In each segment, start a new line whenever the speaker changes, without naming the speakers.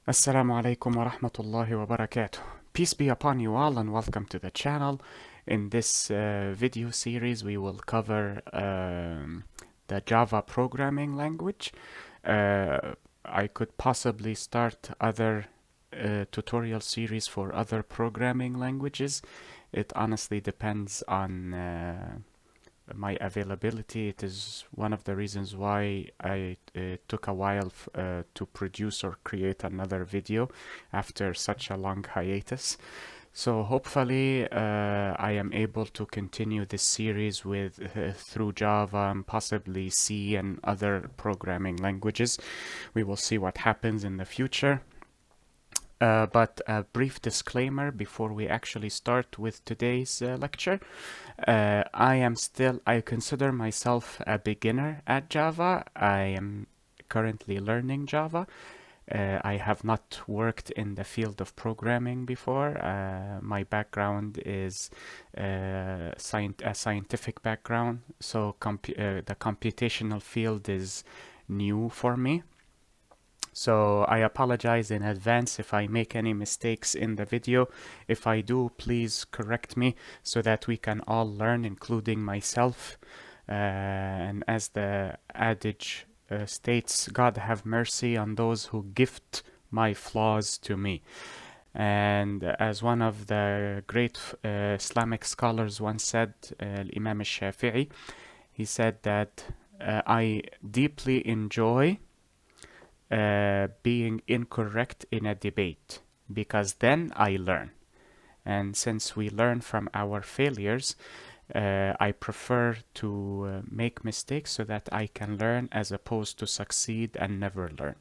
Assalamu alaikum wa rahmatullahi wa barakatuh. Peace be upon you all and welcome to the channel. In this video series we will cover the Java programming language. I could possibly start other tutorial series for other programming languages. It honestly depends on my availability. It is one of the reasons why I took a while to produce or create another video after such a long hiatus. So hopefully I am able to continue this series with through Java and possibly C and other programming languages. We will see what happens in the future. But a brief disclaimer before we actually start with today's lecture. I consider myself a beginner at Java. I am currently learning Java. I have not worked in the field of programming before. My background is a scientific background, so the computational field is new for me. So I apologize in advance if I make any mistakes in the video. If I do, please correct me so that we can all learn, including myself. And as the adage states, God have mercy on those who gift my flaws to me. And as one of the great Islamic scholars once said, Imam al-Shafi'i, he said that I deeply enjoy being incorrect in a debate, because then I learn. And since we learn from our failures, I prefer to make mistakes so that I can learn as opposed to succeed and never learn.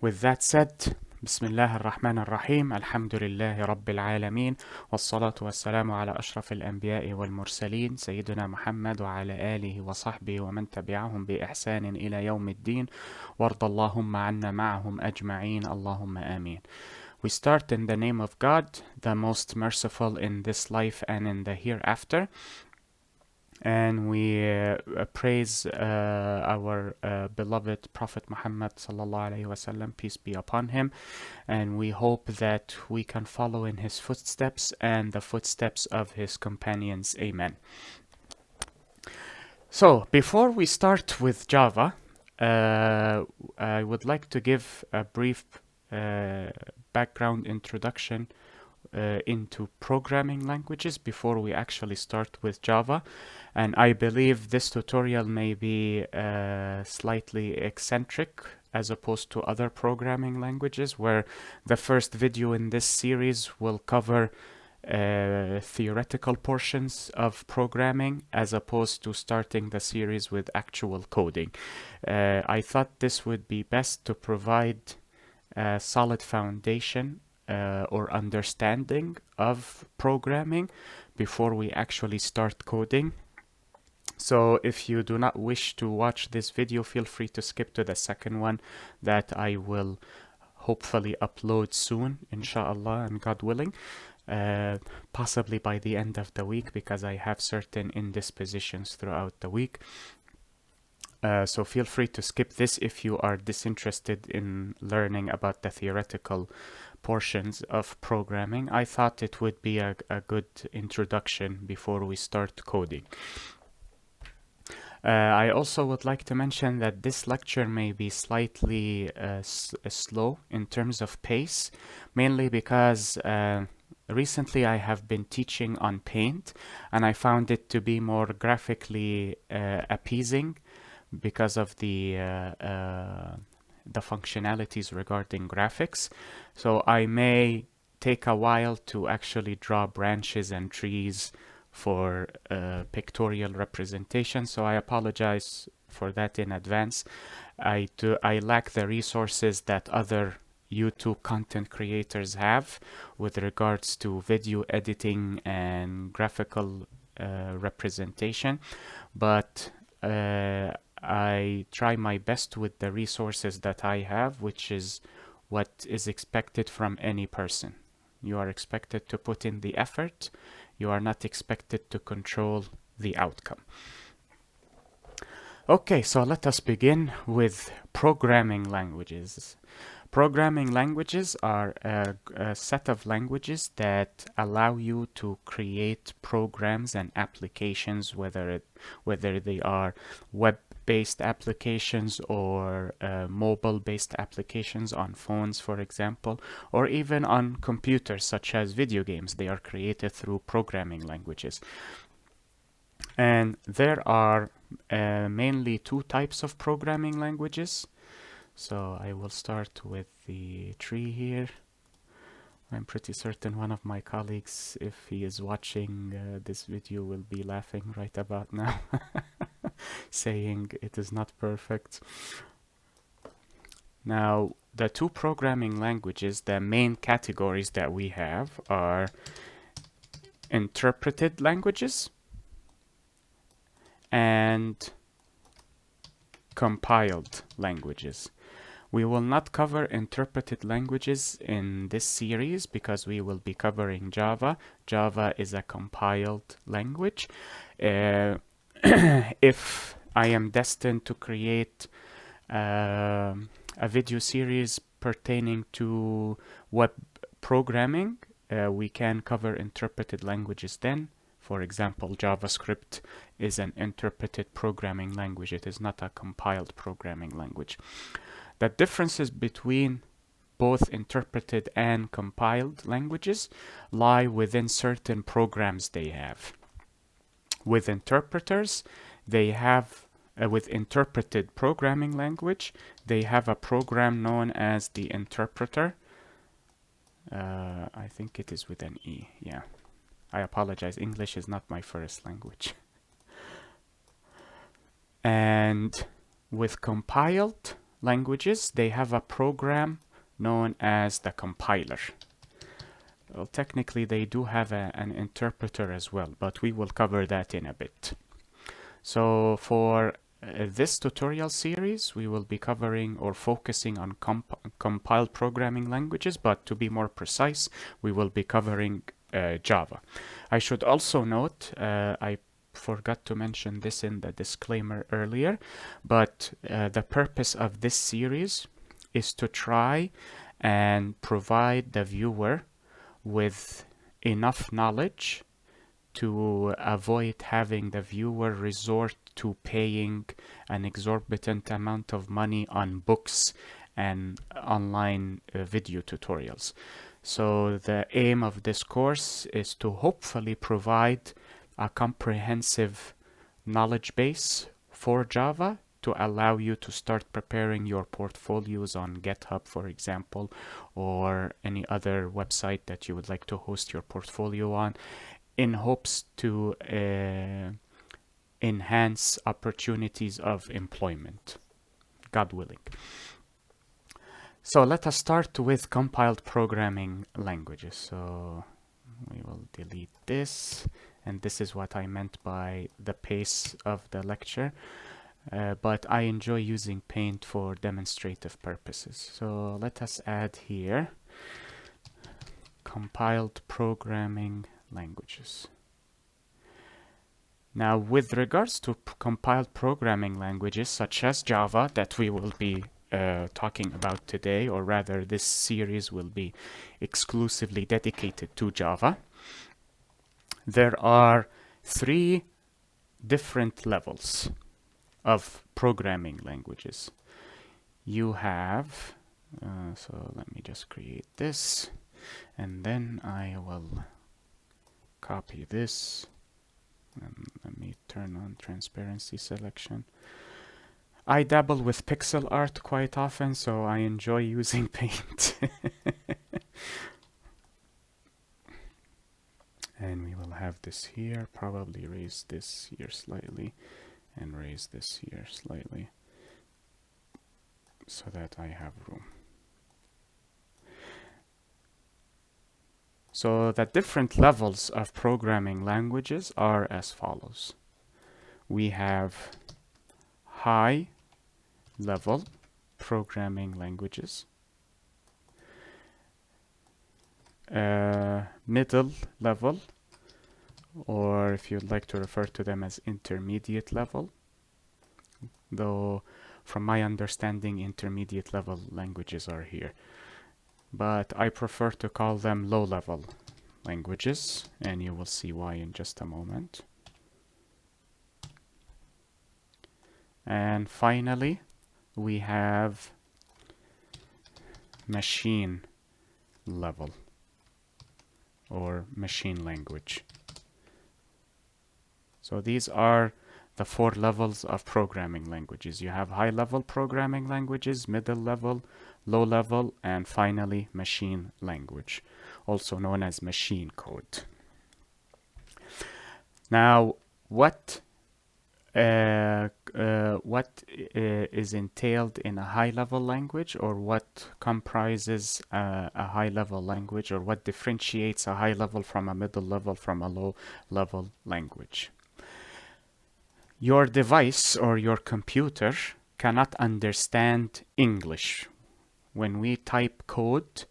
With that said, بسم الله الرحمن الرحيم الحمد لله رب العالمين والصلاة والسلام على أشرف الأنبياء والمرسلين سيدنا محمد وعلى آله وصحبه ومن تبعهم بإحسان إلى يوم الدين وارض اللهم عنا معهم أجمعين اللهم آمين. We start in the name of God, the most merciful in this life and in the hereafter. And we praise our beloved Prophet Muhammad sallallahu alaihi wasallam, peace be upon him, and we hope that we can follow in his footsteps and the footsteps of his companions. Amen. So before we start with Java, I would like to give a brief background introduction into programming languages before we actually start with Java. And I believe this tutorial may be slightly eccentric as opposed to other programming languages, where the first video in this series will cover theoretical portions of programming as opposed to starting the series with actual coding. I thought this would be best to provide a solid foundation or understanding of programming before we actually start coding. So if you do not wish to watch this video, feel free to skip to the second one that I will hopefully upload soon, inshallah and God willing, possibly by the end of the week, because I have certain indispositions throughout the week. So feel free to skip this if you are disinterested in learning about the theoretical portions of programming. I thought it would be a good introduction before we start coding. I also would like to mention that this lecture may be slightly slow in terms of pace, mainly because recently I have been teaching on Paint and I found it to be more graphically appeasing because of the functionalities regarding graphics. So I may take a while to actually draw branches and trees for pictorial representation, so I apologize for that in advance. I lack the resources that other YouTube content creators have with regards to video editing and graphical representation, but I try my best with the resources that I have, which is what is expected from any person. You are expected to put in the effort. You are not expected to control the outcome. Okay, so let us begin with programming languages. Programming languages are a set of languages that allow you to create programs and applications, whether they are web-based applications or mobile-based applications on phones, for example, or even on computers, such as video games. They are created through programming languages. And there are mainly two types of programming languages. So I will start with the tree here. I'm pretty certain one of my colleagues, if he is watching this video, will be laughing right about now, saying it is not perfect. Now, the two programming languages, the main categories that we have are interpreted languages and compiled languages. We will not cover interpreted languages in this series because we will be covering Java. Java is a compiled language. If I am destined to create a video series pertaining to web programming, we can cover interpreted languages then. For example, JavaScript is an interpreted programming language. It is not a compiled programming language. The differences between both interpreted and compiled languages lie within certain programs they have. With interpreters, they have, with interpreted programming language, they have a program known as the interpreter. I think it is with an E, yeah. I apologize, English is not my first language. And with compiled languages, they have a program known as the compiler. Well, technically, they do have an interpreter as well, but we will cover that in a bit. So for this tutorial series, we will be covering or focusing on compiled programming languages, but to be more precise, we will be covering Java. I should also note, I forgot to mention this in the disclaimer earlier, but the purpose of this series is to try and provide the viewer with enough knowledge to avoid having the viewer resort to paying an exorbitant amount of money on books and online video tutorials. So the aim of this course is to hopefully provide a comprehensive knowledge base for Java to allow you to start preparing your portfolios on GitHub, for example, or any other website that you would like to host your portfolio on, in hopes to enhance opportunities of employment, God willing. So let us start with compiled programming languages. So we will delete this, and this is what I meant by the pace of the lecture. But I enjoy using Paint for demonstrative purposes. So let us add here compiled programming languages. Now, with regards to compiled programming languages such as Java that we will be talking about today, or rather this series will be exclusively dedicated to Java, there are three different levels of programming languages. You have, so let me just create this, and then I will copy this, and let me turn on transparency selection. I dabble with pixel art quite often, so I enjoy using Paint. And we will have this here, probably raise this here slightly, and raise this here slightly, so that I have room. So the different levels of programming languages are as follows. We have high level programming languages, middle level, or if you'd like to refer to them as intermediate level, though from my understanding intermediate level languages are here. But I prefer to call them low-level languages, and you will see why in just a moment. And finally, we have machine level or machine language. So these are the 4 levels of programming languages. You have high-level programming languages, middle level, low level, and finally machine language, also known as machine code. Now, what is entailed in a high-level language, or what comprises a high-level language, or what differentiates a high level from a middle level from a low-level language? Your device or your computer cannot understand English. When we type code,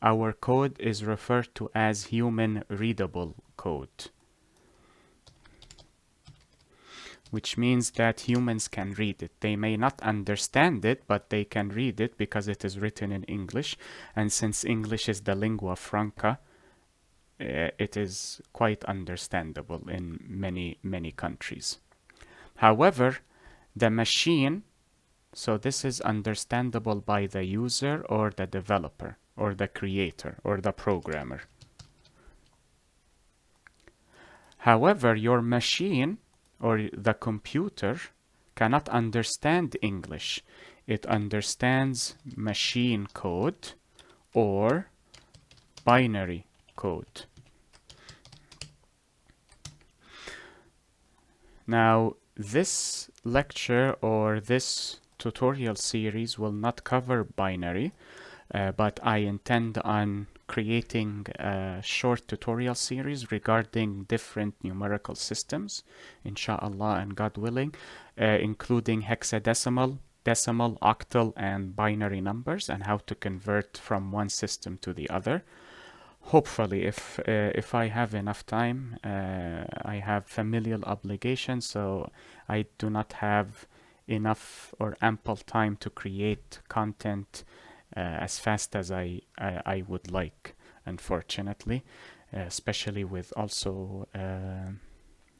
our code is referred to as human readable code, which means that humans can read it. They may not understand it, but they can read it because it is written in English. And since English is the lingua franca, it is quite understandable in many countries. However, the machine, so this is understandable by the user or the developer or the creator or the programmer. However, your machine or the computer cannot understand English. It understands machine code or binary code. Now, this lecture or this tutorial series will not cover binary, but I intend on creating a short tutorial series regarding different numerical systems, inshallah and God willing, including hexadecimal, decimal, octal, and binary numbers, and how to convert from one system to the other. Hopefully, if I have enough time. I have familial obligations, so I do not have enough or ample time to create content as fast as I would like, unfortunately, especially with also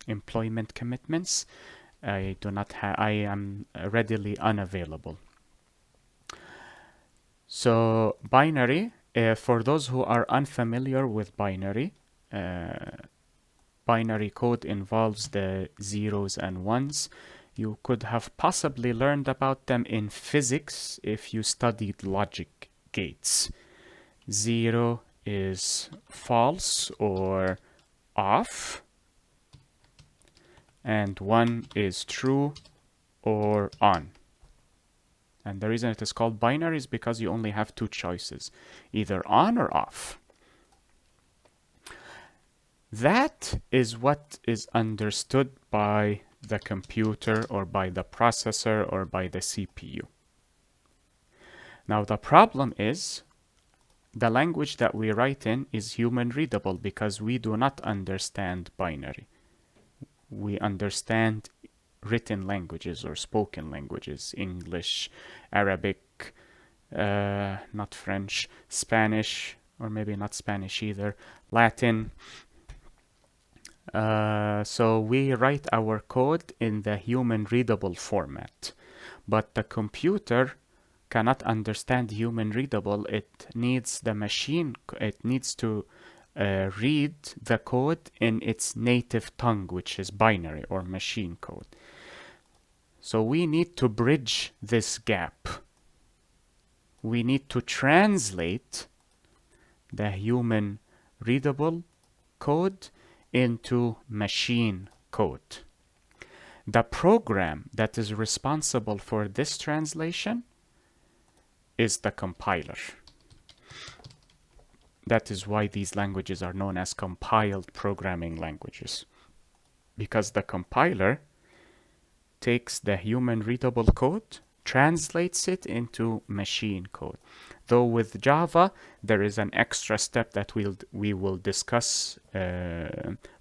employment commitments. I am readily unavailable. So binary, for those who are unfamiliar with binary, binary code involves the zeros and ones. You could have possibly learned about them in physics if you studied logic gates. 0 is false or off, and 1 is true or on. And the reason it is called binary is because you only have 2 choices, either on or off. That is what is understood by the computer or by the processor or by the CPU. Now the problem is the language that we write in is human readable because we do not understand binary. We understand written languages or spoken languages, English, Arabic, not French, Spanish, or maybe not Spanish either, Latin. So we write our code in the human readable format, but the computer cannot understand human readable. It needs the machine, it needs to read the code in its native tongue, which is binary or machine code. So we need to bridge this gap. We need to translate the human readable code into machine code. The program that is responsible for this translation is the compiler. That is why these languages are known as compiled programming languages, because the compiler takes the human readable code, translates it into machine code. Though with Java, there is an extra step that we will discuss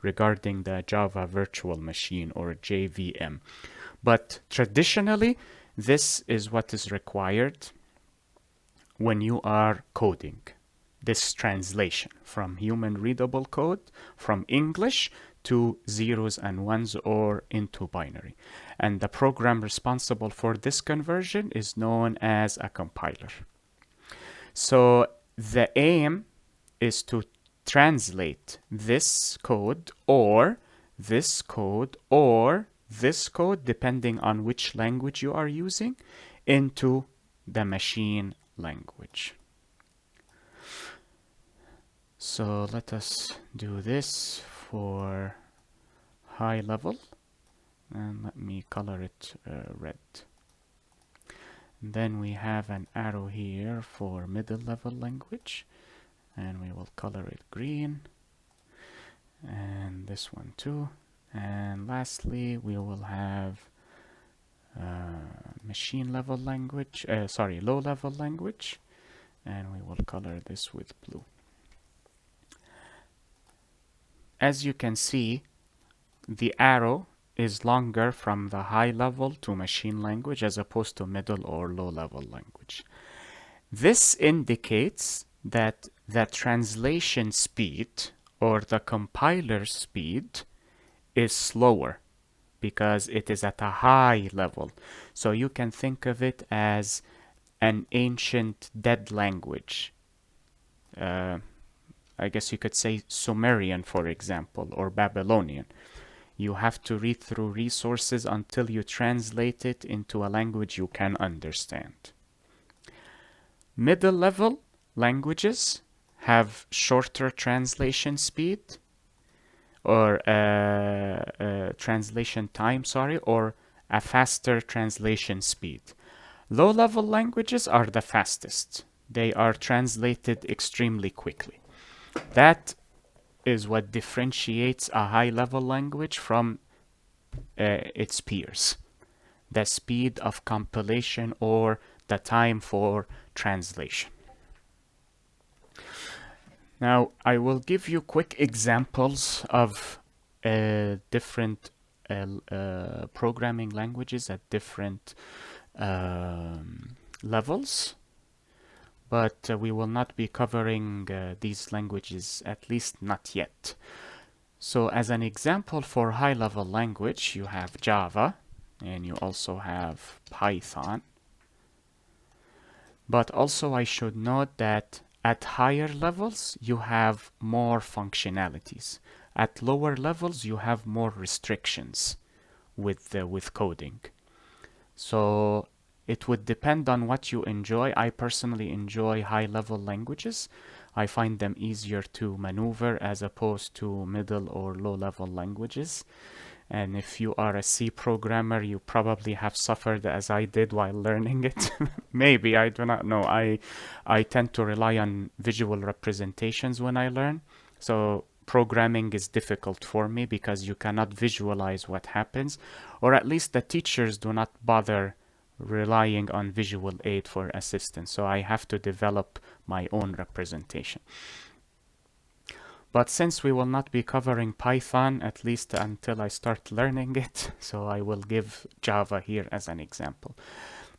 regarding the Java Virtual Machine or JVM. But traditionally, this is what is required when you are coding. This translation from human readable code from English to zeros and ones or into binary. And the program responsible for this conversion is known as a compiler. So the aim is to translate this code or this code or this code, depending on which language you are using, into the machine language. So let us do this for high level, and let me color it red. And then we have an arrow here for middle level language, and we will color it green, and this one too. And lastly, we will have machine level language, low level language, and we will color this with blue. As you can see, the arrow is longer from the high level to machine language as opposed to middle or low level language. This indicates that the translation speed or the compiler speed is slower because it is at a high level. So you can think of it as an ancient dead language. I guess you could say Sumerian, for example, or Babylonian. You have to read through resources until you translate it into a language you can understand. Middle level languages have shorter translation speed or translation time, or a faster translation speed. Low level languages are the fastest. They are translated extremely quickly. That is what differentiates a high-level language from its peers. The speed of compilation or the time for translation. Now, I will give you quick examples of different programming languages at different levels. But we will not be covering these languages, at least not yet. So as an example for high-level language, you have Java, and you also have Python. But also I should note that at higher levels, you have more functionalities. At lower levels, you have more restrictions with coding. So it would depend on what you enjoy. I personally enjoy high-level languages. I find them easier to maneuver as opposed to middle or low-level languages. And if you are a C programmer, you probably have suffered as I did while learning it. Maybe, I do not know. I tend to rely on visual representations when I learn. So programming is difficult for me because you cannot visualize what happens, or at least the teachers do not bother relying on visual aid for assistance. So I have to develop my own representation. But since we will not be covering Python, at least until I start learning it, so I will give Java here as an example.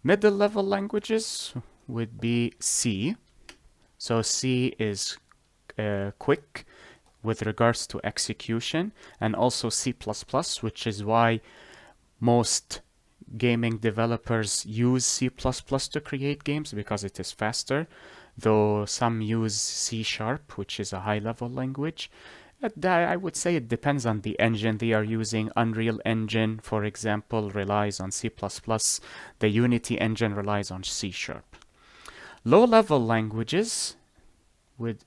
Middle level languages would be C. So C is quick with regards to execution, and also C++, which is why most gaming developers use C++ to create games, because it is faster, though some use C#, which is a high-level language. I would say it depends on the engine they are using. Unreal Engine, for example, relies on C++. The Unity engine relies on C#. Low-level languages,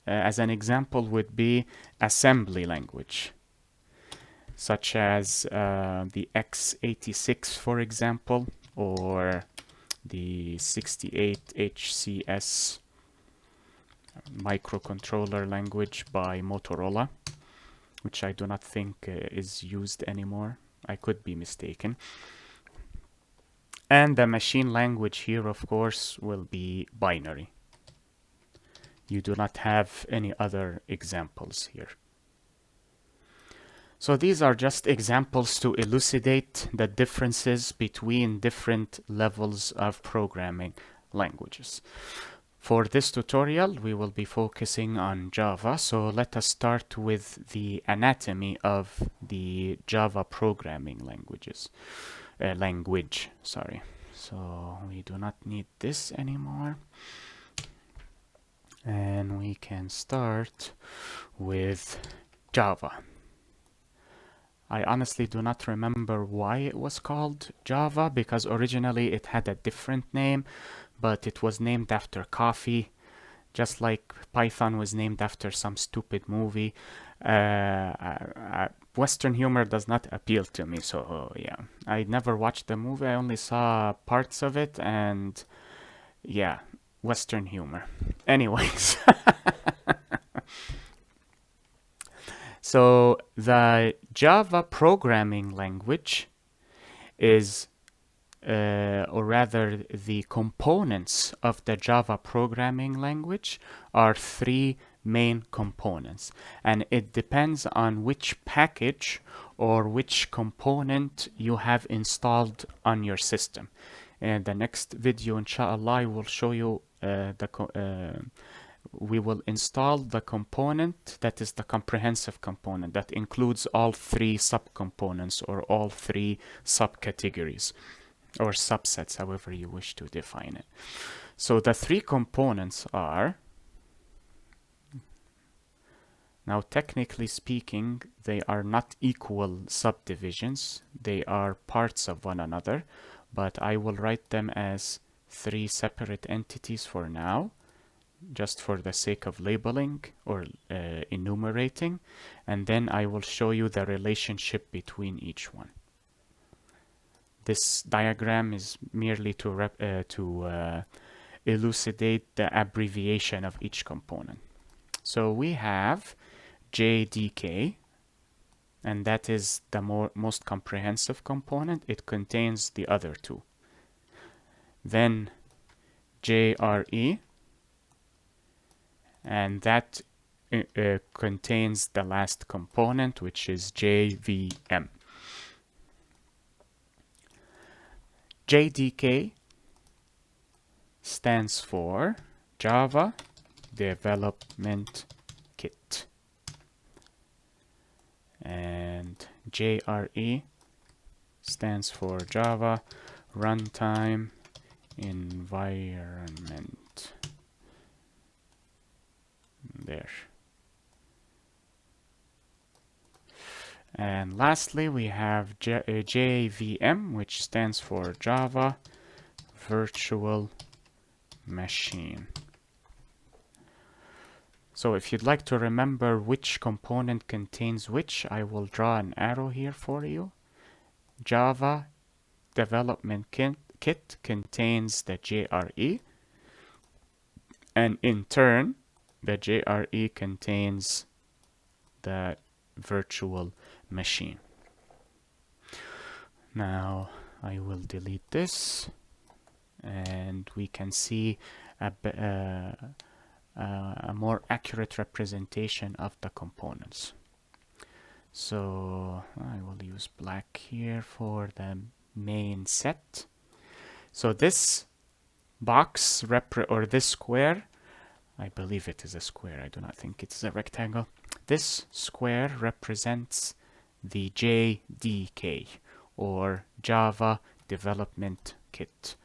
as an example, would be assembly language, such as the x86, for example, or the 68HCS microcontroller language by Motorola, which I do not think is used anymore. I could be mistaken. And the machine language here, of course, will be binary. You do not have any other examples here. So these are just examples to elucidate the differences between different levels of programming languages. For this tutorial, we will be focusing on Java. So let us start with the anatomy of the Java programming language. Sorry. So we do not need this anymore. And we can start with Java. I honestly do not remember why it was called Java, because originally it had a different name, but it was named after coffee, just like Python was named after some stupid movie. Western humor does not appeal to me, so yeah. I never watched the movie, I only saw parts of it, and yeah, Western humor. Anyways. So the Java programming language is, or rather the components of the Java programming language are three main components, and it depends on which package or which component you have installed on your system. In the next video, inshallah, I will show you we will install the component that is the comprehensive component that includes all three subcomponents or all three subcategories or subsets, however you wish to define it. So the three components are, now technically speaking, they are not equal subdivisions, they are parts of one another, but I will write them as three separate entities for now, just for the sake of labeling or enumerating, and then I will show you the relationship between each one. This diagram is merely to elucidate the abbreviation of each component. So we have JDK, and that is the most comprehensive component. It contains the other two. Then JRE, and that contains the last component, which is JVM. JDK stands for Java Development Kit, and JRE stands for Java Runtime Environment. There. And lastly, we have JVM, which stands for Java Virtual Machine. So if you'd like to remember which component contains which, I will draw an arrow here for you. Java Development Kit contains the JRE, and in turn, the JRE contains the virtual machine. Now I will delete this, and we can see a more accurate representation of the components. So I will use black here for the main set. So this box or this square, I believe it is a square, I do not think it's a rectangle. This square represents the JDK, or Java Development Kit.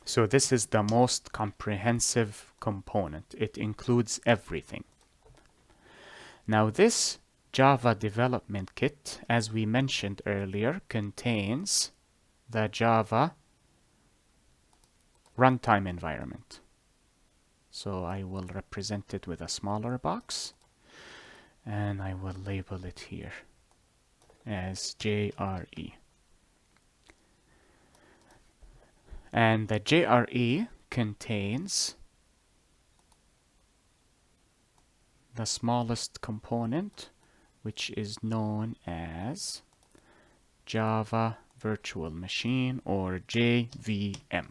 So this is the most comprehensive component. It includes everything. Now this Java Development Kit, as we mentioned earlier, contains the Java runtime environment. So I will represent it with a smaller box, and I will label it here as JRE. And the JRE contains the smallest component, which is known as Java Virtual Machine, or JVM.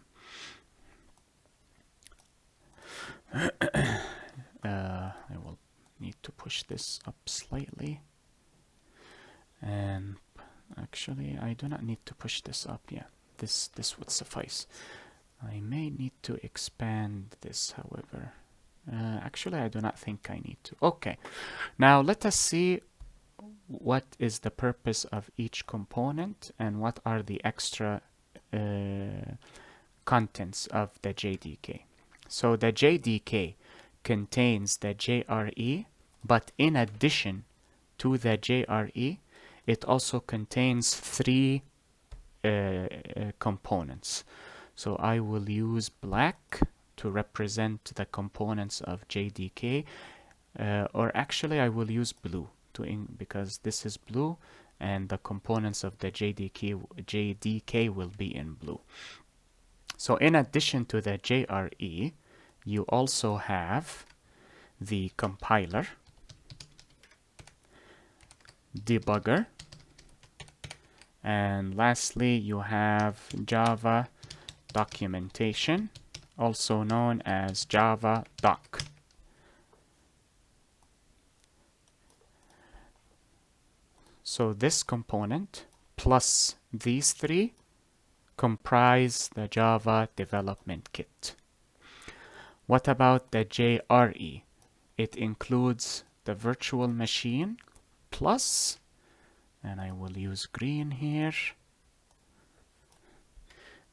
I will need to push this up slightly. And actually, I do not need to push this up. Yeah, this would suffice. I may need to expand this, however. Actually, I do not think I need to. Okay, now let us see what is the purpose of each component and what are the extra contents of the JDK. So the JDK contains the JRE, but in addition to the JRE, it also contains three components. So I will use black to represent the components of JDK, or actually I will use blue because this is blue and the components of the JDK will be in blue. So in addition to the JRE, you also have the compiler, debugger, and lastly you have Java documentation, also known as Java doc. So this component plus these three comprise the Java development kit. What about the JRE? It includes the virtual machine plus, and I will use green here,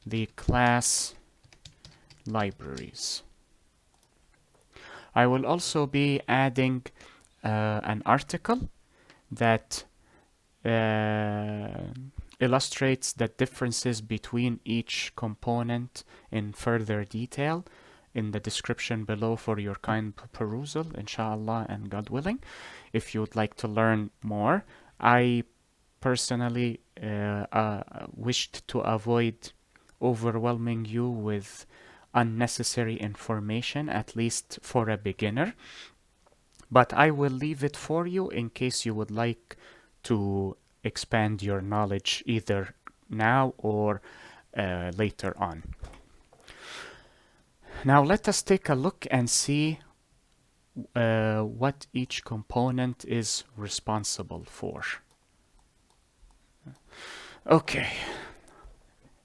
the class libraries. I will also be adding an article that illustrates the differences between each component in further detail in the description below for your kind perusal, inshallah and God willing. If you would like to learn more, I personally wished to avoid overwhelming you with unnecessary information, at least for a beginner. But I will leave it for you in case you would like to expand your knowledge either now or later on. Now let us take a look and see what each component is responsible for. Okay,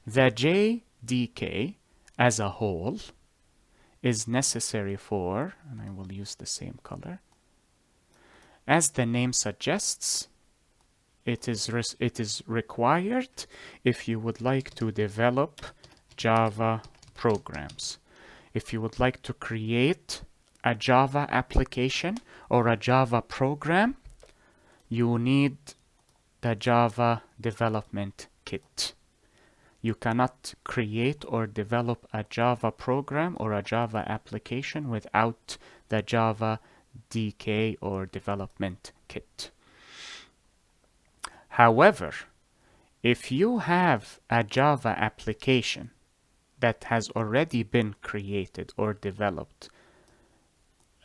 the JDK as a whole is necessary for, and I will use the same color, as the name suggests, it is required if you would like to develop Java programs. If you would like to create a Java application or a Java program, you need the Java development kit. You cannot create or develop a Java program or a Java application without the Java DK or development kit. However, if you have a Java application that has already been created or developed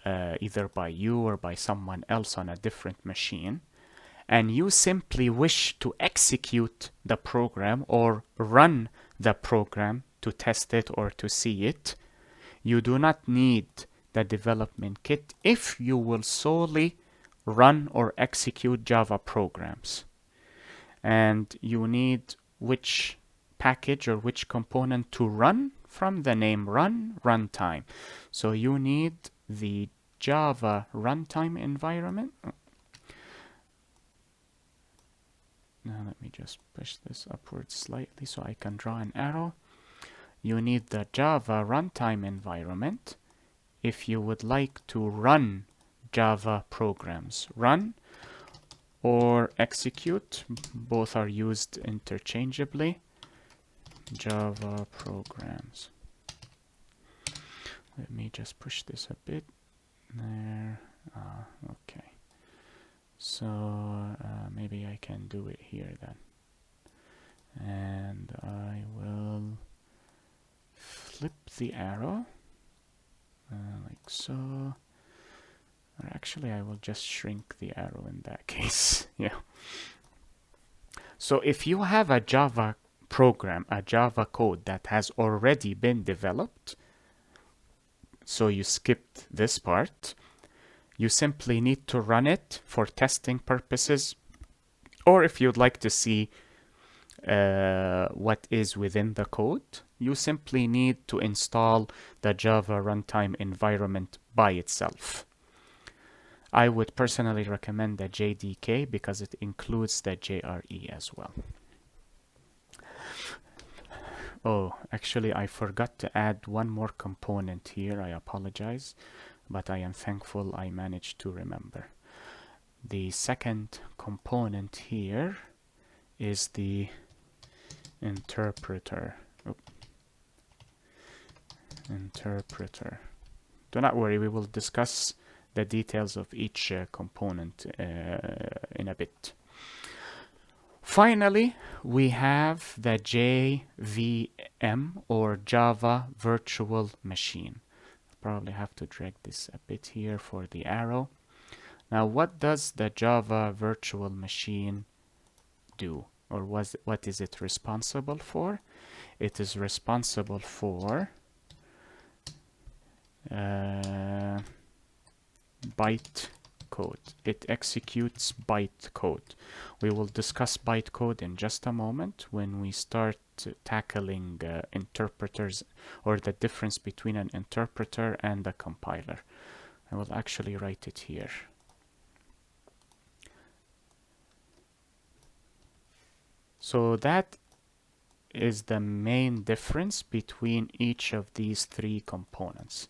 either by you or by someone else on a different machine, and you simply wish to execute the program or run the program to test it or to see it, you do not need the development kit if you will solely run or execute Java programs. And you need which package or which component to run from the name run, runtime. So you need the Java runtime environment. Now let me just push this upwards slightly so I can draw an arrow. You need the Java runtime environment if you would like to run Java programs. Run or execute, both are used interchangeably. Java programs. Let me just push this a bit. There. Okay. So maybe I can do it here then. And I will flip the arrow like so. Or actually, I will just shrink the arrow in that case. Yeah. So if you have a Java program, a Java code that has already been developed, so you skipped this part, you simply need to run it for testing purposes Or if you'd like to see what is within the code, you simply need to install the Java runtime environment by itself. I would personally recommend the JDK because it includes the JRE as well. Oh, actually, I forgot to add one more component here. I apologize, but I am thankful I managed to remember. The second component here is the interpreter. Interpreter. Do not worry, we will discuss the details of each component in a bit. Finally, we have the JVM, or Java Virtual Machine. I'll probably have to drag this a bit here for the arrow. Now, what does the Java Virtual Machine do? Or what is it responsible for? It is responsible for byte code. It executes byte code. We will discuss byte code in just a moment when we start tackling interpreters, or the difference between an interpreter and a compiler. I will actually write it here. So that is the main difference between each of these three components.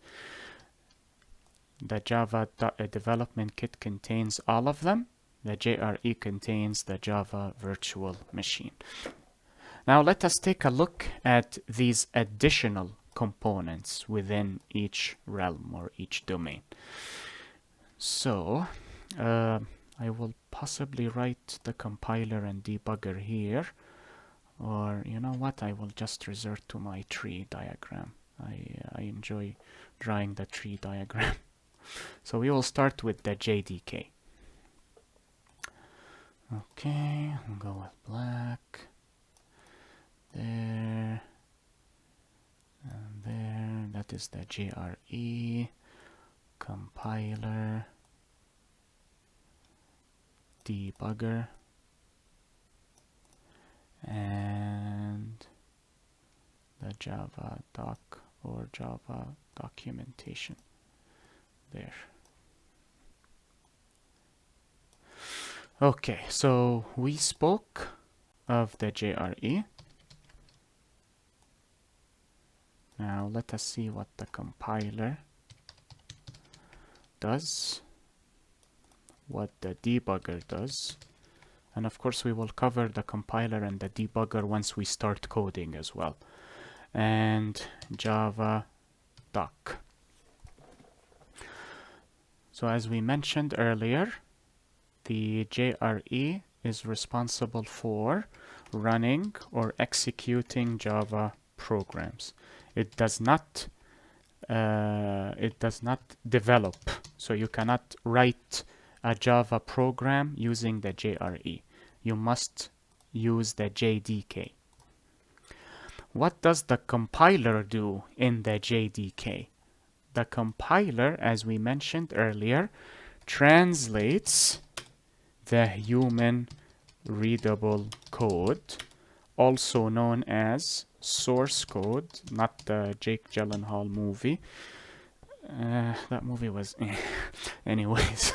The Java development kit contains all of them. The JRE contains the Java virtual machine. Now let us take a look at these additional components within each realm or each domain. So I will possibly write the compiler and debugger here, or you know what, I will just resort to my tree diagram. I enjoy drawing the tree diagram. So we will start with the JDK. Okay, I'll go with black. There. And there. That is the JRE. Compiler. Debugger. And the Java doc or Java documentation. There. Okay, so we spoke of the JRE. Now let us see what the compiler does, what the debugger does, and of course we will cover the compiler and the debugger once we start coding as well. And Java doc. So as we mentioned earlier, the JRE is responsible for running or executing Java programs. It does not develop. So you cannot write a Java program using the JRE. You must use the JDK. What does the compiler do in the JDK? The compiler, as we mentioned earlier, translates the human readable code, also known as source code, not the Jake Gyllenhaal movie. That movie was anyways.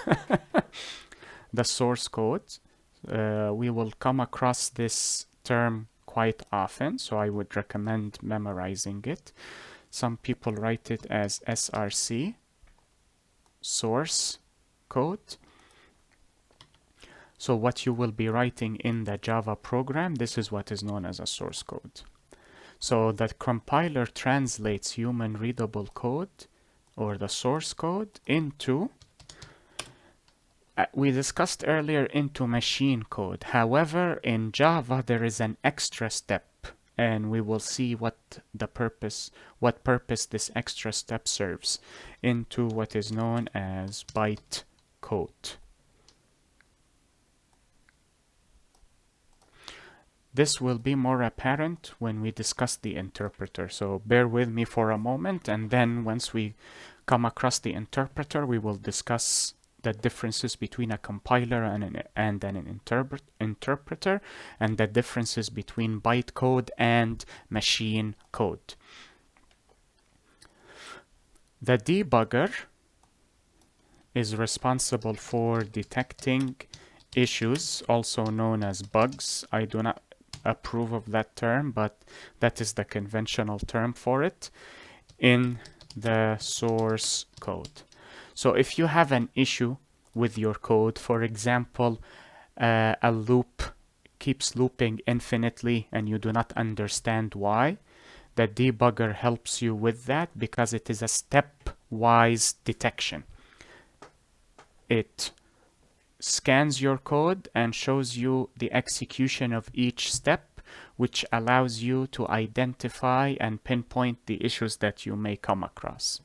The source code. We will come across this term quite often, so I would recommend memorizing it. Some people write it as SRC, source code. So what you will be writing in the Java program, this is what is known as a source code. So that compiler translates human readable code, or the source code, into, we discussed earlier, into machine code. However, in Java there is an extra step, and we will see what purpose this extra step serves, into what is known as byte code. This will be more apparent when we discuss the interpreter, so bear with me for a moment, and then once we come across the interpreter, we will discuss the differences between a compiler and an interpreter, and the differences between bytecode and machine code. The debugger is responsible for detecting issues, also known as bugs. I do not approve of that term, but that is the conventional term for it in the source code. So if you have an issue with your code, for example, a loop keeps looping infinitely and you do not understand why, the debugger helps you with that because it is a stepwise detection. It scans your code and shows you the execution of each step, which allows you to identify and pinpoint the issues that you may come across.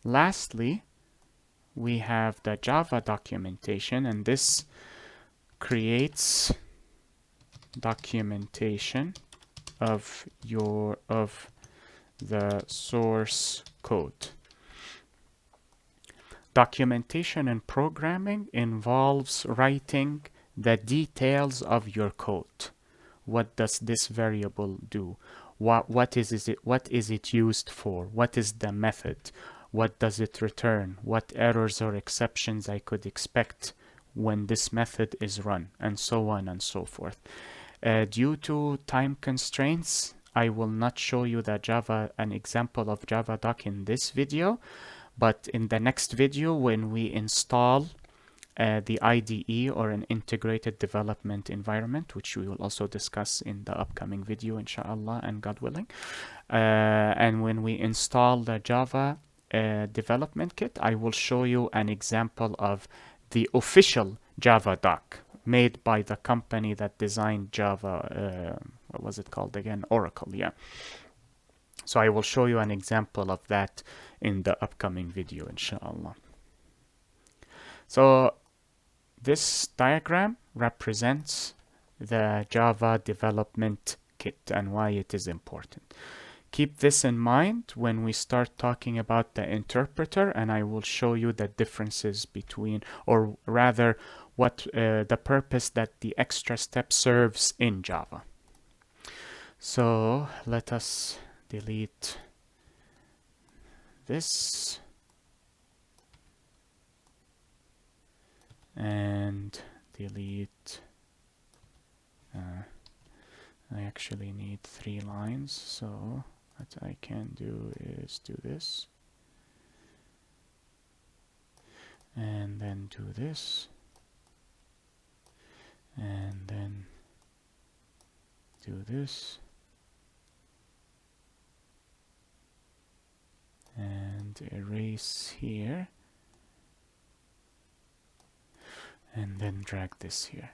Lastly, we have the Java documentation, and this creates documentation of the source code. Documentation in programming involves writing the details of your code. What does this variable do? What is it used for? What is the method? What does it return? What errors or exceptions I could expect when this method is run, and so on and so forth. Due to time constraints, I will not show you an example of Java doc in this video, but in the next video when we install the IDE, or an integrated development environment, which we will also discuss in the upcoming video, inshallah, and God willing. And when we install the Java development kit, I will show you an example of the official Java doc made by the company that designed Java. What was it called again? Oracle, yeah. So I will show you an example of that in the upcoming video, inshallah. So this diagram represents the Java development kit and why it is important. Keep this in mind when we start talking about the interpreter, and I will show you the differences between, or rather what the purpose that the extra step serves in Java. So let us delete this and delete I actually need 3 lines, so what I can do is do this and then do this and then do this and erase here and then drag this here.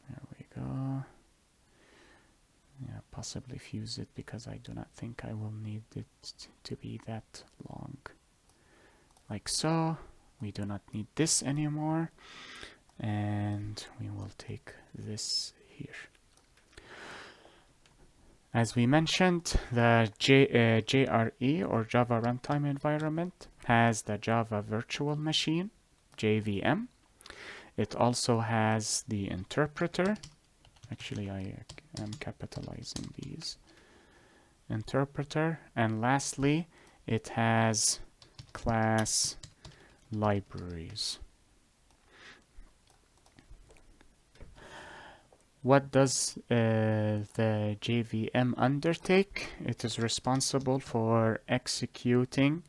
There we go. Yeah, possibly fuse it because I do not think I will need it to be that long. Like so. We do not need this anymore, and we will take this here. As we mentioned, the JRE, or Java Runtime Environment, has the Java Virtual Machine, JVM. It also has the interpreter. Actually, I am capitalizing these. Interpreter. And lastly, it has class libraries. What does the JVM undertake? It is responsible for executing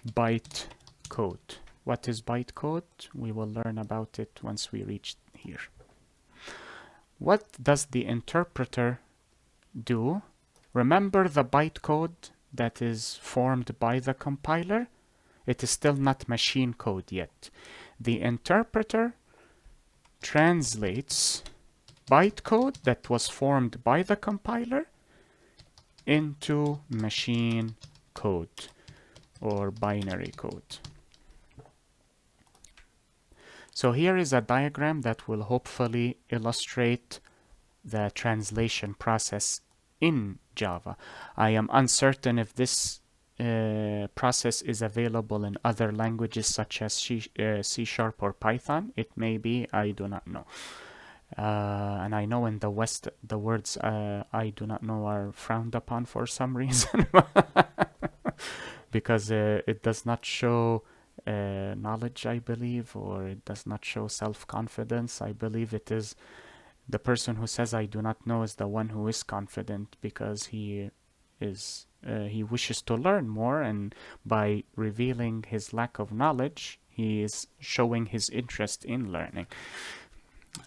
bytecode. What is bytecode? We will learn about it once we reach here. What does the interpreter do? Remember the bytecode that is formed by the compiler? It is still not machine code yet. The interpreter translates bytecode that was formed by the compiler into machine code or binary code. So here is a diagram that will hopefully illustrate the translation process in Java. I am uncertain if this process is available in other languages such as C Sharp or Python. It may be, I do not know. And I know in the West, the words I do not know are frowned upon for some reason. Because it does not show knowledge, I believe, or it does not show self-confidence. I believe it is the person who says I do not know is the one who is confident, because he wishes to learn more, and by revealing his lack of knowledge, he is showing his interest in learning.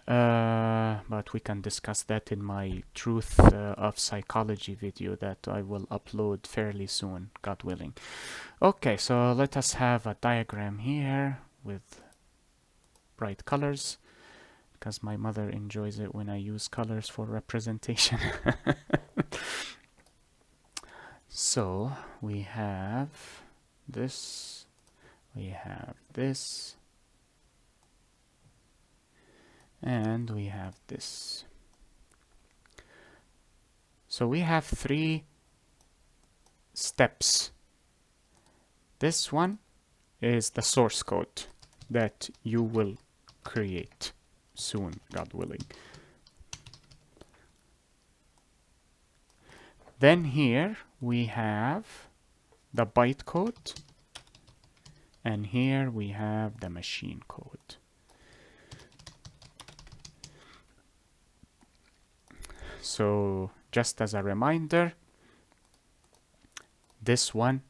But we can discuss that in my Truth of Psychology video that I will upload fairly soon, God willing. Okay, so let us have a diagram here with bright colors, because my mother enjoys it when I use colors for representation. So we have this, we have this, and we have this. So we have 3 steps. This one is the source code that you will create soon, God willing. Then here we have the bytecode, and here we have the machine code. So just as a reminder, this one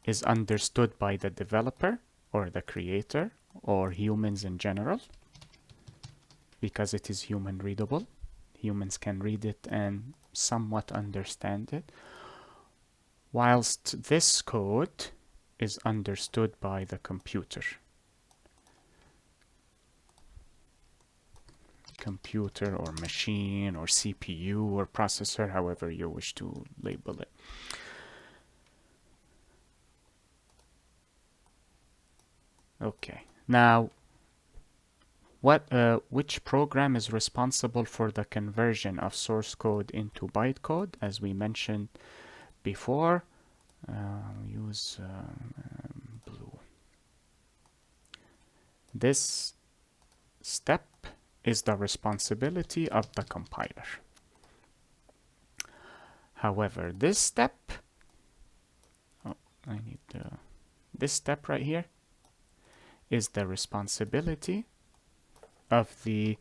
is understood by the developer or the creator or humans in general, because it is human readable. Humans can read it and somewhat understand it, whilst this code is understood by the computer. Computer or machine or CPU or processor, however you wish to label it. Okay, now which program is responsible for the conversion of source code into bytecode? As we mentioned before, use blue. This step is the responsibility of the compiler. However, this step, this step right here is the responsibility of the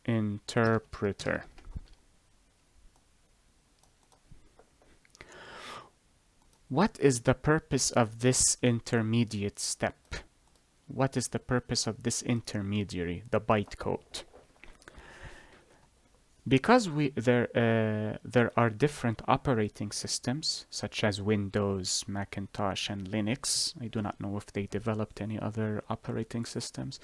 interpreter. What is the purpose of this intermediate step? What is the purpose of this intermediary, the bytecode? Because there are different operating systems, such as Windows, Macintosh, and Linux. I do not know if they developed any other operating systems.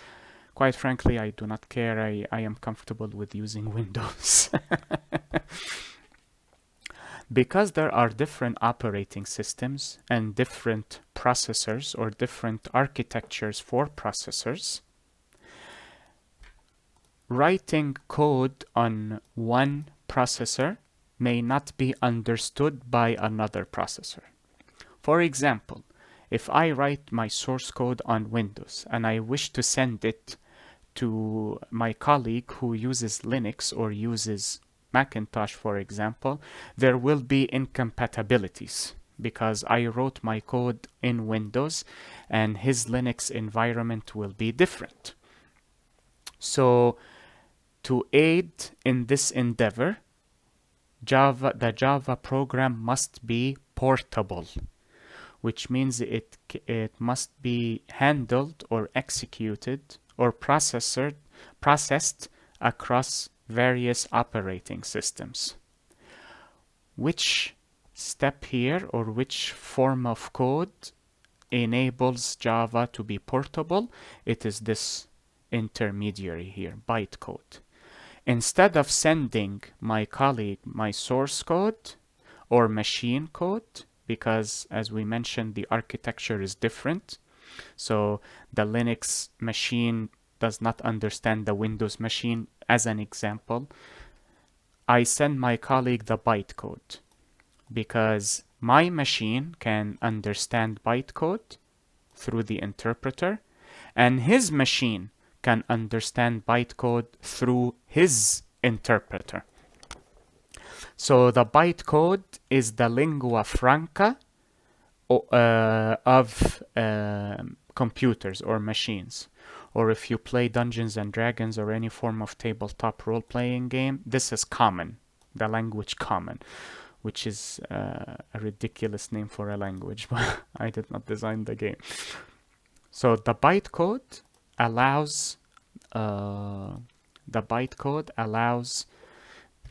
Quite frankly, I do not care. I am comfortable with using Windows. Because there are different operating systems and different processors or different architectures for processors, writing code on one processor may not be understood by another processor. For example, if I write my source code on Windows and I wish to send it to my colleague who uses Linux or uses Macintosh, for example, there will be incompatibilities because I wrote my code in Windows and his Linux environment will be different. So to aid in this endeavor, the Java program must be portable, which means it must be handled or executed or processed across various operating systems. Which step here or which form of code enables Java to be portable? It is this intermediary here, bytecode. Instead of sending my colleague my source code or machine code, because as we mentioned, the architecture is different. So the Linux machine does not understand the Windows machine, as an example. I send my colleague the bytecode. because my machine can understand bytecode through the interpreter, and his machine can understand bytecode through his interpreter. So the bytecode is the lingua franca of computers or machines. Or if you play Dungeons and Dragons or any form of tabletop role-playing game, this is common, the language common, which is a ridiculous name for a language, but I did not design the game. So the bytecode allows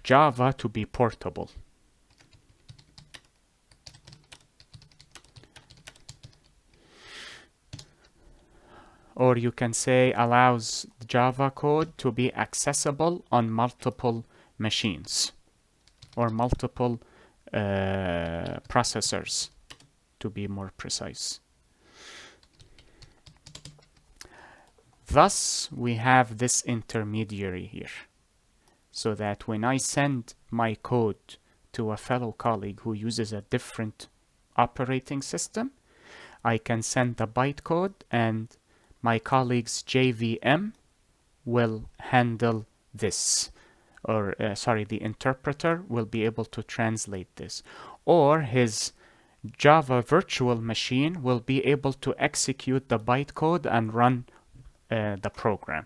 Java to be portable. Or you can say allows Java code to be accessible on multiple machines or multiple processors, to be more precise. Thus, we have this intermediary here, so that when I send my code to a fellow colleague who uses a different operating system, I can send the bytecode and my colleague's JVM will handle this. Or, the interpreter will be able to translate this. Or his Java virtual machine will be able to execute the bytecode and run the program.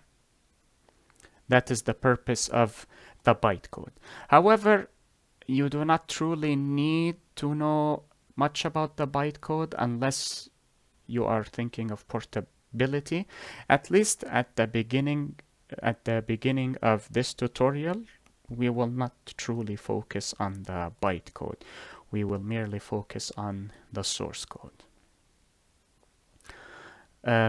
That is the purpose of the bytecode. However, you do not truly need to know much about the bytecode unless you are thinking of portability. At least at the beginning of this tutorial, we will not truly focus on the bytecode. We will merely focus on the source code.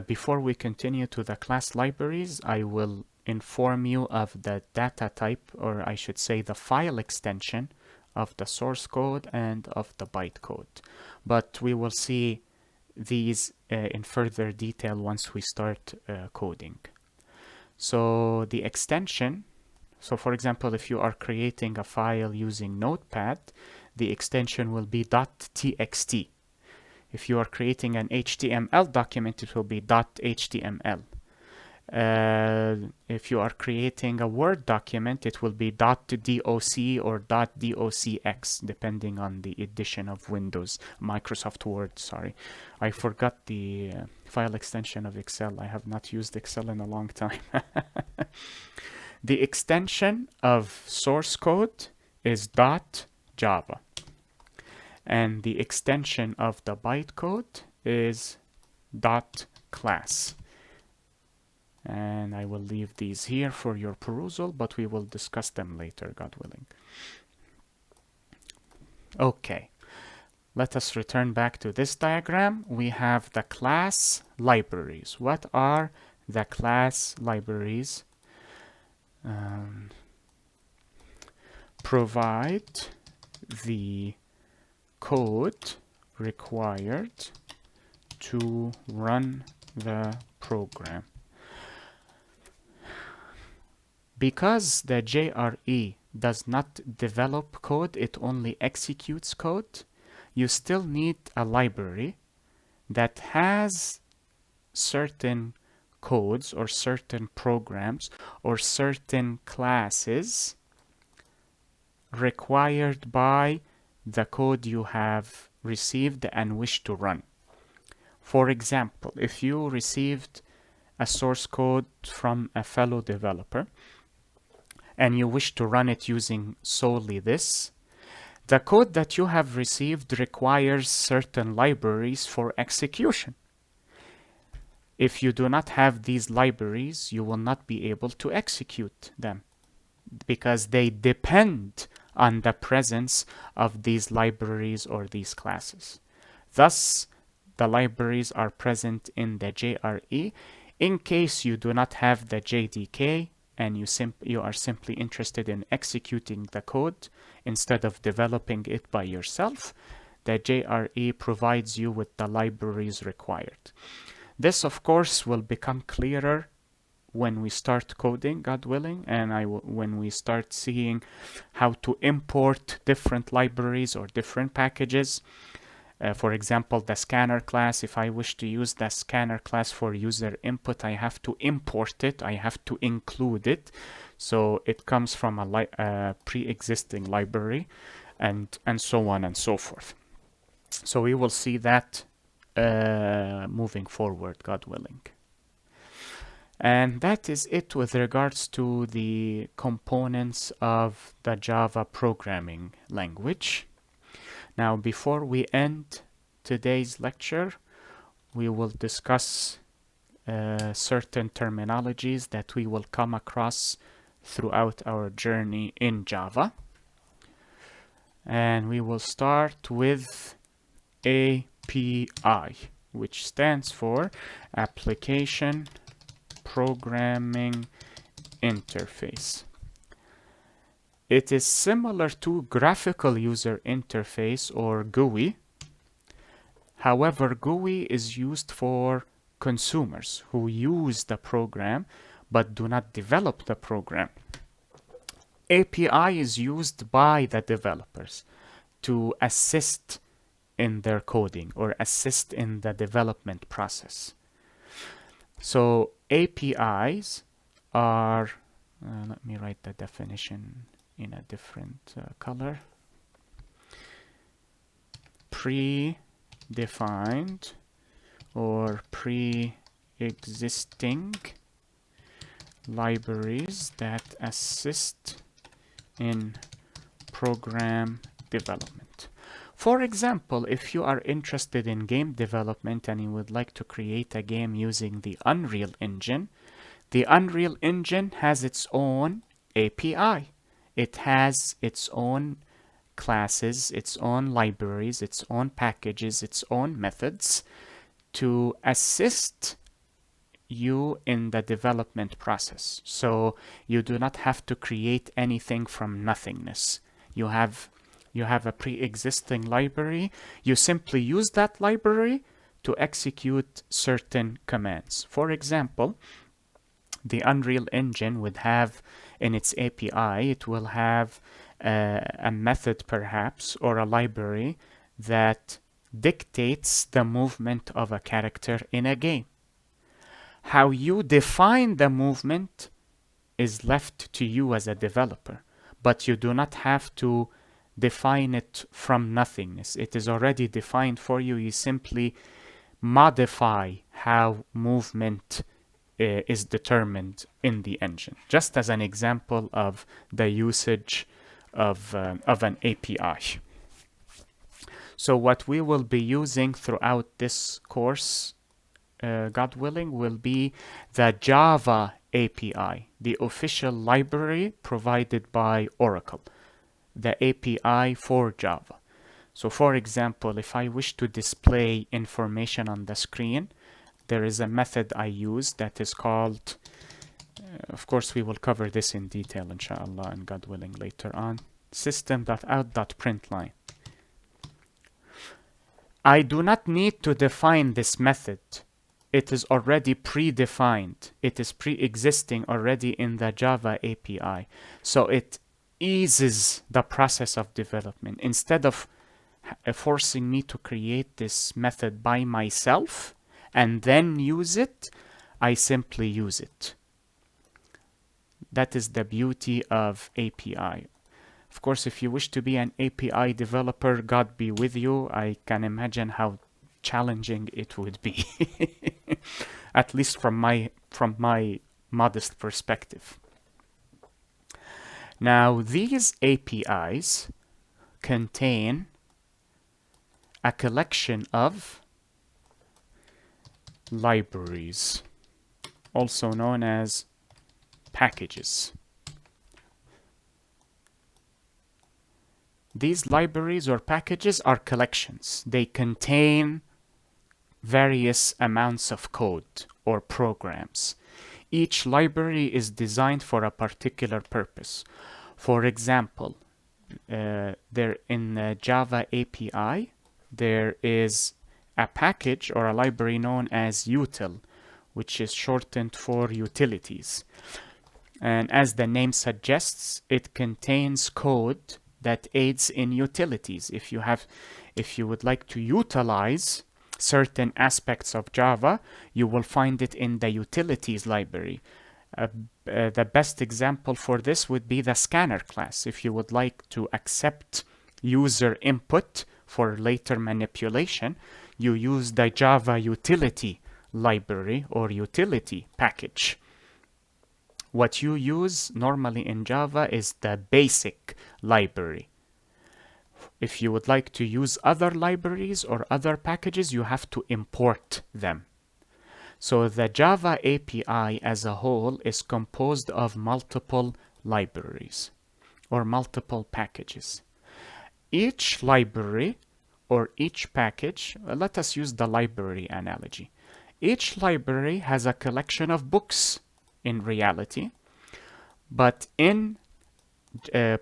Before we continue to the class libraries, I will inform you of the data type, or I should say the file extension of the source code and of the bytecode. But we will see these in further detail once we start coding. So the extension, so for example, if you are creating a file using Notepad, the extension will be .txt. If you are creating an HTML document, it will be .html. If you are creating a Word document, it will be .doc or .docx, depending on the edition of Microsoft Word, sorry. I forgot the file extension of Excel. I have not used Excel in a long time. The extension of source code is .java. And the extension of the bytecode is .class. And I will leave these here for your perusal, but we will discuss them later, God willing. Okay, let us return back to this diagram. We have the class libraries. What are the class libraries? Provide the code required to run the program. Because the JRE does not develop code, it only executes code, you still need a library that has certain codes or certain programs or certain classes required by the code you have received and wish to run. For example, if you received a source code from a fellow developer and you wish to run it using solely this, the code that you have received requires certain libraries for execution. If you do not have these libraries, you will not be able to execute them because they depend on the presence of these libraries or these classes. Thus, the libraries are present in the JRE. In case you do not have the JDK and you are simply interested in executing the code instead of developing it by yourself, the JRE provides you with the libraries required. This, of course, will become clearer when we start coding, God willing, and when we start seeing how to import different libraries or different packages. For example, the scanner class, if I wish to use the scanner class for user input, I have to import it, I have to include it. So it comes from a pre-existing library, and so on and so forth. So we will see that moving forward, God willing. And that is it with regards to the components of the Java programming language. Now, before we end today's lecture, we will discuss certain terminologies that we will come across throughout our journey in Java. And we will start with API, which stands for Application Programming Interface. It is similar to Graphical User Interface, or GUI. However, GUI is used for consumers who use the program but do not develop the program. API is used by the developers to assist in their coding or assist in the development process. So APIs are, let me write the definition in a different color. Predefined or pre-existing libraries that assist in program development. For example, if you are interested in game development and you would like to create a game using the Unreal Engine, the Unreal Engine has its own API. It has its own classes, its own libraries, its own packages, its own methods to assist you in the development process. So you do not have to create anything from nothingness. You have a pre-existing library. You simply use that library to execute certain commands. For example, the Unreal Engine would have in its API, it will have a method perhaps, or a library that dictates the movement of a character in a game. How you define the movement is left to you as a developer, but you do not have to define it from nothingness. It is already defined for you. You simply modify how movement is determined in the engine, just as an example of the usage of an API. So what we will be using throughout this course, God willing, will be the Java API, the official library provided by Oracle, the API for Java. So for example, if I wish to display information on the screen, there is a method I use that is called, of course we will cover this in detail inshallah and God willing later on, system.out.println. I do not need to define this method. It is already predefined. It is pre-existing already in the Java API. So it eases the process of development. Instead of forcing me to create this method by myself and then use it, I simply use it. That is the beauty of API. Of course, if you wish to be an API developer, God be with you. I can imagine how challenging it would be, at least from my modest perspective. Now, these APIs contain a collection of libraries, also known as packages. These libraries or packages are collections. They contain various amounts of code or programs. Each library is designed for a particular purpose. For example, there in the Java API, there is a package or a library known as util, which is shortened for utilities. And as the name suggests, it contains code that aids in utilities. If you would like to utilize certain aspects of Java, you will find it in the utilities library. The best example for this would be the scanner class. If you would like to accept user input for later manipulation, you use the Java utility library or utility package. What you use normally in Java is the basic library. If you would like to use other libraries or other packages, you have to import them. So the Java API as a whole is composed of multiple libraries or multiple packages. Each library or each package, let us use the library analogy. Each library has a collection of books in reality, but in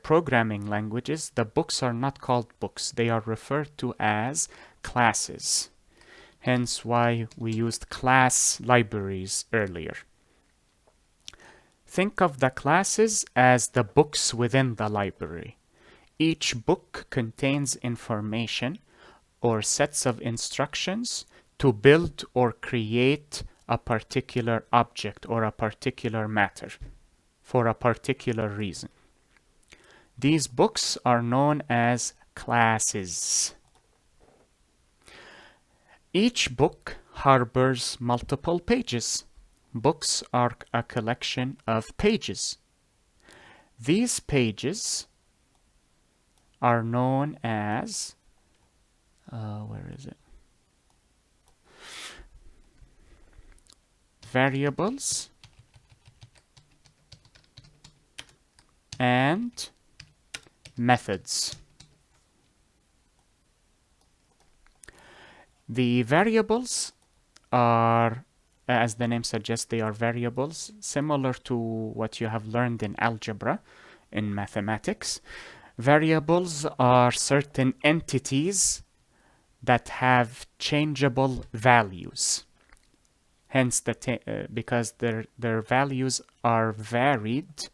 programming languages, the books are not called books. They are referred to as classes. Hence why we used class libraries earlier. Think of the classes as the books within the library. Each book contains information or sets of instructions to build or create a particular object or a particular matter for a particular reason. These books are known as classes. Each book harbors multiple pages. Books are a collection of pages. These pages are known as, where is it? Variables and methods. The variables are, as the name suggests, they are variables similar to what you have learned in algebra, in mathematics. Variables are certain entities that have changeable values. Hence, because their values are varied,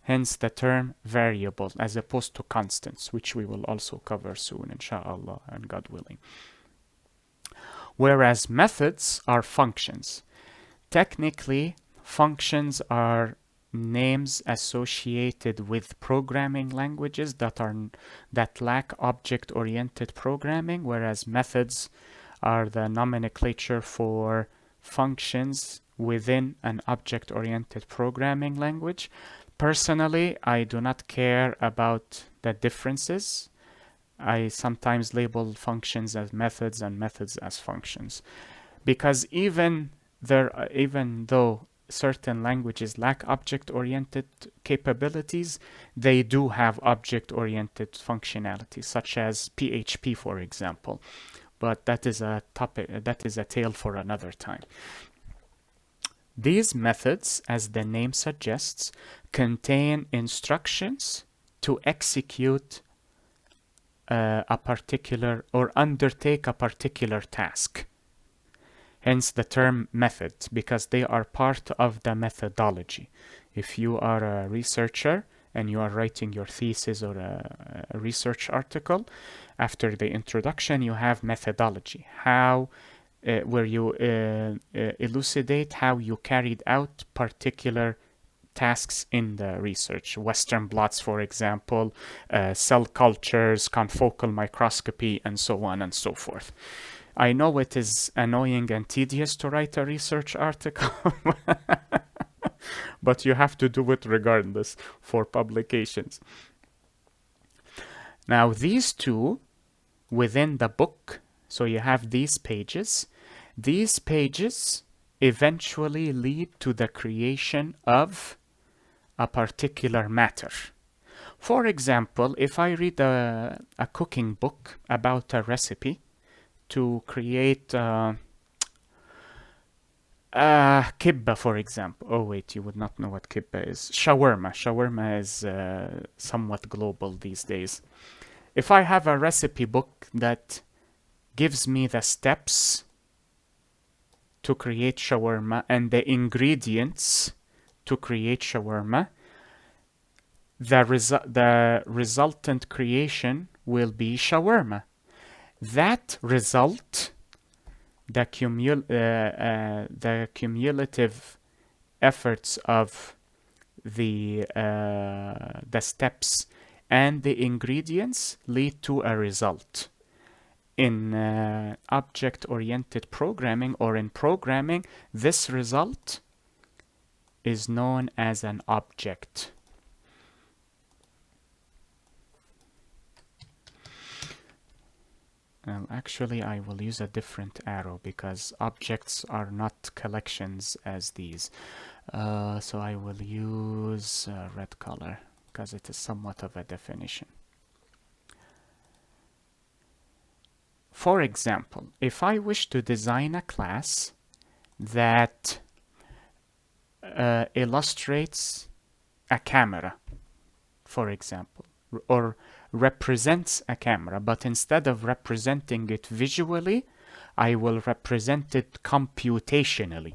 hence the term variable, as opposed to constants, which we will also cover soon, inshallah, and God willing. Whereas methods are functions. Technically, functions are names associated with programming languages that lack object-oriented programming, whereas methods are the nomenclature for functions within an object-oriented programming language. Personally, I do not care about the differences. I sometimes label functions as methods and methods as functions, because even though certain languages lack object-oriented capabilities, they do have object-oriented functionality, such as PHP, for example. But that is a tale for another time. These methods, as the name suggests, contain instructions to execute a particular or undertake a particular task. Hence the term method, because they are part of the methodology. If you are a researcher and you are writing your thesis or a research article, after the introduction you have methodology, where you elucidate how you carried out particular tasks in the research. Western blots, for example, cell cultures, confocal microscopy, and so on and so forth. I know it is annoying and tedious to write a research article, but you have to do it regardless for publications. Now, these two within the book, so you have these pages eventually lead to the creation of a particular matter. For example, if I read a cooking book about a recipe to create kibba, for example. Oh wait, you would not know what kibba is. Shawarma. Shawarma is somewhat global these days. If I have a recipe book that gives me the steps to create shawarma and the ingredients to create shawarma, the resultant creation will be shawarma. That result, the cumulative efforts of the steps and the ingredients lead to a result. In object-oriented programming or in programming, this result is known as an object. Actually, I will use a different arrow because objects are not collections as these. So I will use red color because it is somewhat of a definition. For example, if I wish to design a class that illustrates a camera, for example, or represents a camera, but instead of representing it visually, I will represent it computationally.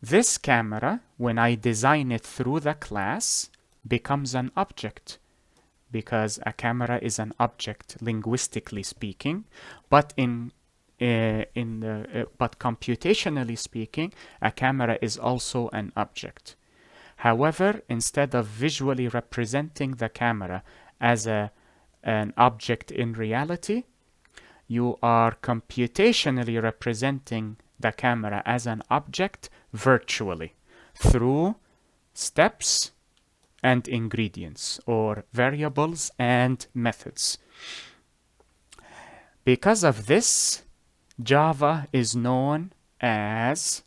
This camera, when I design it through the class, becomes an object, because a camera is an object linguistically speaking, but but computationally speaking, a camera is also an object. However, instead of visually representing the camera as an object in reality, you are computationally representing the camera as an object virtually through steps and ingredients, or variables and methods. Because of this, Java is known as,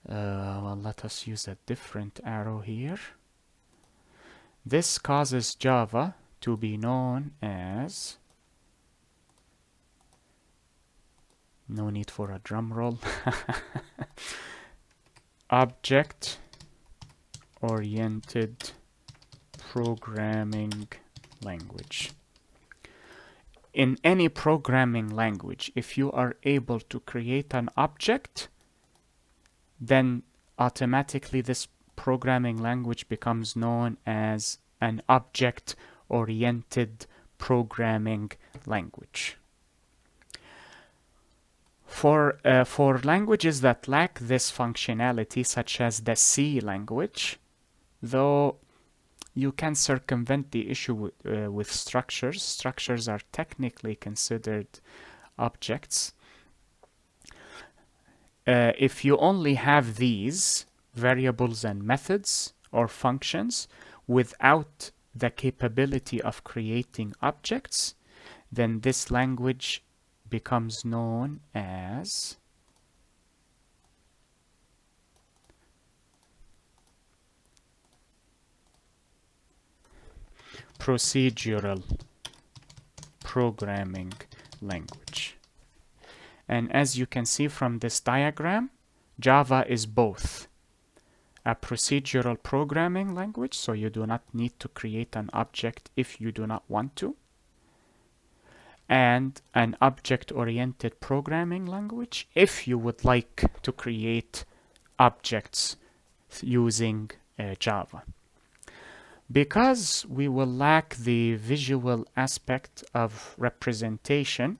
well, let us use a different arrow here. This causes Java to be known as, no need for a drum roll, object-oriented programming language. In any programming language, if you are able to create an object, then automatically this programming language becomes known as an object-oriented programming language. For languages that lack this functionality, such as the C language, though you can circumvent the issue with structures. Structures are technically considered objects. If you only have these variables and methods or functions without the capability of creating objects, then this language becomes known as procedural programming language. And as you can see from this diagram, Java is both a procedural programming language, so you do not need to create an object if you do not want to, and an object-oriented programming language if you would like to create objects using Java. Because we will lack the visual aspect of representation,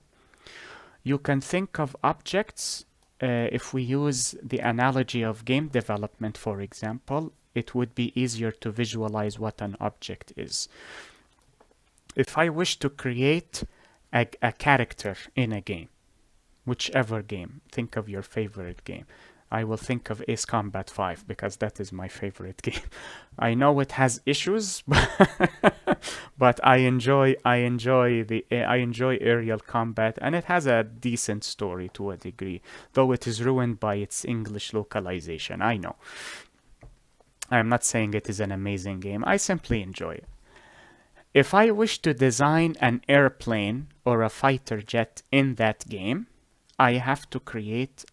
you can think of objects, if we use the analogy of game development, for example, it would be easier to visualize what an object is. If I wish to create a character in a game, whichever game, think of your favorite game. I will think of Ace Combat 5 because that is my favorite game. I know it has issues, but I enjoy aerial combat, and it has a decent story to a degree, though it is ruined by its English localization. I know. I'm not saying it is an amazing game. I simply enjoy it. If I wish to design an airplane or a fighter jet in that game, I have to create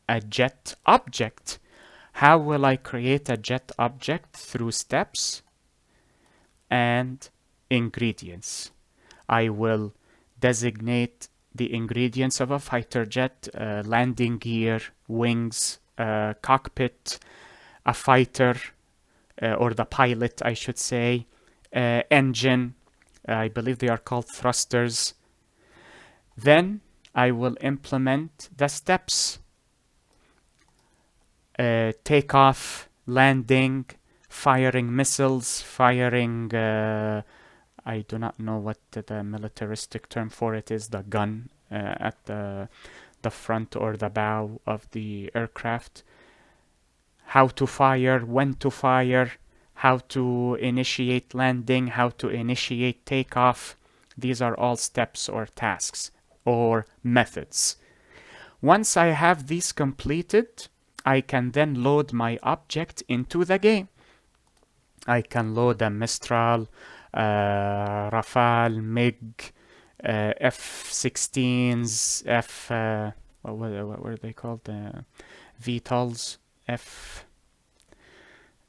a jet object. How will I create a jet object? Through steps and ingredients. I will designate the ingredients of a fighter jet, landing gear, wings, cockpit, a fighter, or the pilot, I should say, engine. I believe they are called thrusters. Then I will implement the steps. Takeoff, landing, firing missiles, firing, I do not know what the militaristic term for it is, the gun at the front or the bow of the aircraft. How to fire, when to fire, how to initiate landing, how to initiate takeoff. These are all steps or tasks or methods. Once I have these completed, I can then load my object into the game. I can load a Mistral, Rafale, MiG, F-16s, what were they called? VTOLs,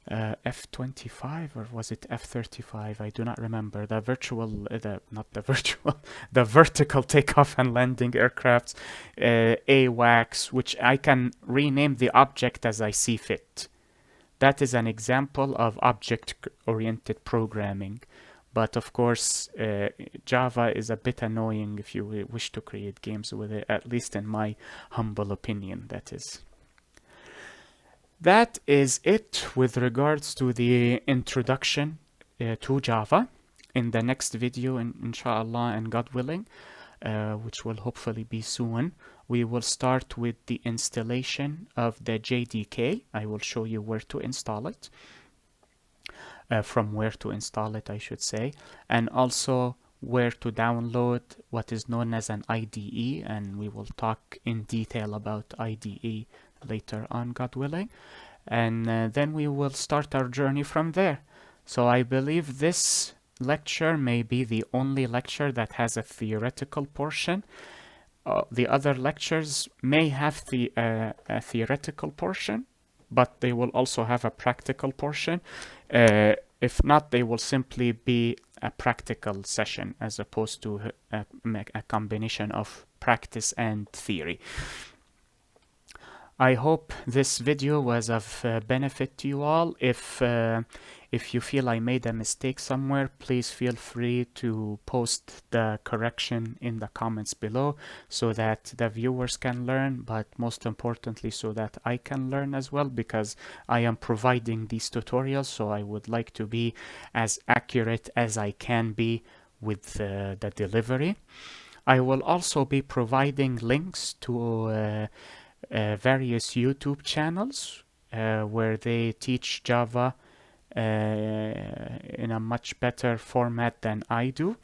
F-25, or was it F-35? I do not remember. The vertical takeoff and landing aircrafts, AWACS, which I can rename the object as I see fit. That is an example of object-oriented programming. But of course, Java is a bit annoying if you wish to create games with it, at least in my humble opinion, that is. That is it with regards to the introduction to Java. In the next video, inshallah and God willing, which will hopefully be soon, we will start with the installation of the JDK. I will show you where to install it, from where to install it, I should say, and also where to download what is known as an IDE, and we will talk in detail about IDE later on, God willing, and then we will start our journey from there. So I believe this lecture may be the only lecture that has a theoretical portion. The other lectures may have a theoretical portion, but they will also have a practical portion. If not, they will simply be a practical session as opposed to a combination of practice and theory. I hope this video was of benefit to you all. If you feel I made a mistake somewhere, please feel free to post the correction in the comments below so that the viewers can learn, but most importantly so that I can learn as well, because I am providing these tutorials, so I would like to be as accurate as I can be with the delivery. I will also be providing links to various YouTube channels where they teach Java in a much better format than I do.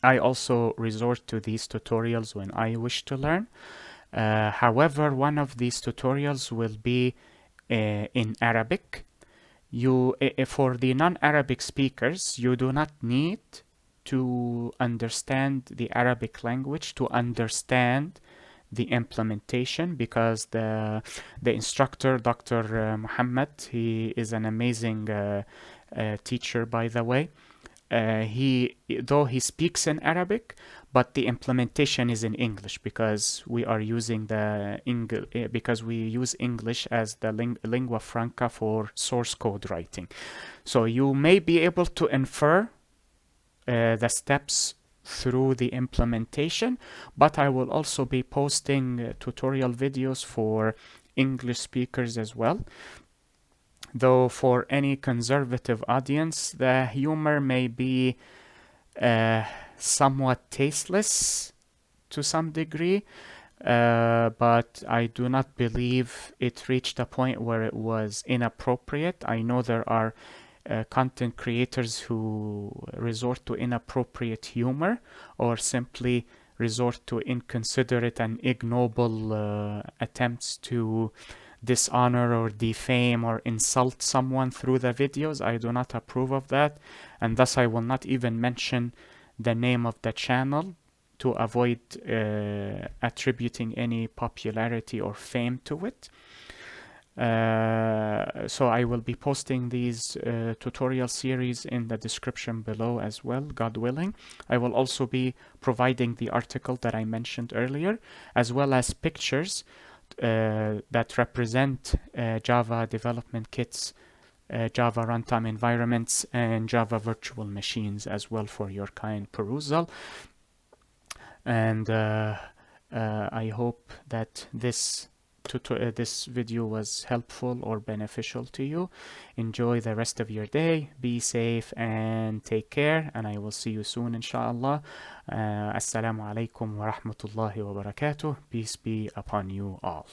I also resort to these tutorials when I wish to learn. However, one of these tutorials will be in Arabic. For the non-Arabic speakers, you do not need to understand the Arabic language to understand the implementation, because the instructor, Dr. Muhammad, he is an amazing teacher, by the way. Though he speaks in Arabic, but the implementation is in English, because we are using because we use English as the lingua franca for source code writing. So you may be able to infer the steps through the implementation, but I will also be posting tutorial videos for English speakers as well. Though for any conservative audience, the humor may be somewhat tasteless to some degree, but I do not believe it reached a point where it was inappropriate. I know there are content creators who resort to inappropriate humor or simply resort to inconsiderate and ignoble attempts to dishonor or defame or insult someone through the videos. I do not approve of that, and thus I will not even mention the name of the channel to avoid attributing any popularity or fame to it. So I will be posting these tutorial series in the description below as well, God willing. I will also be providing the article that I mentioned earlier, as well as pictures that represent Java development kits, Java runtime environments, and Java virtual machines as well for your kind perusal. And I hope that this video was helpful or beneficial to you. Enjoy the rest of your day, be safe and take care, and I will see you soon inshallah. Assalamu alaikum wa rahmatullahi wa barakatuh. Peace be upon you all.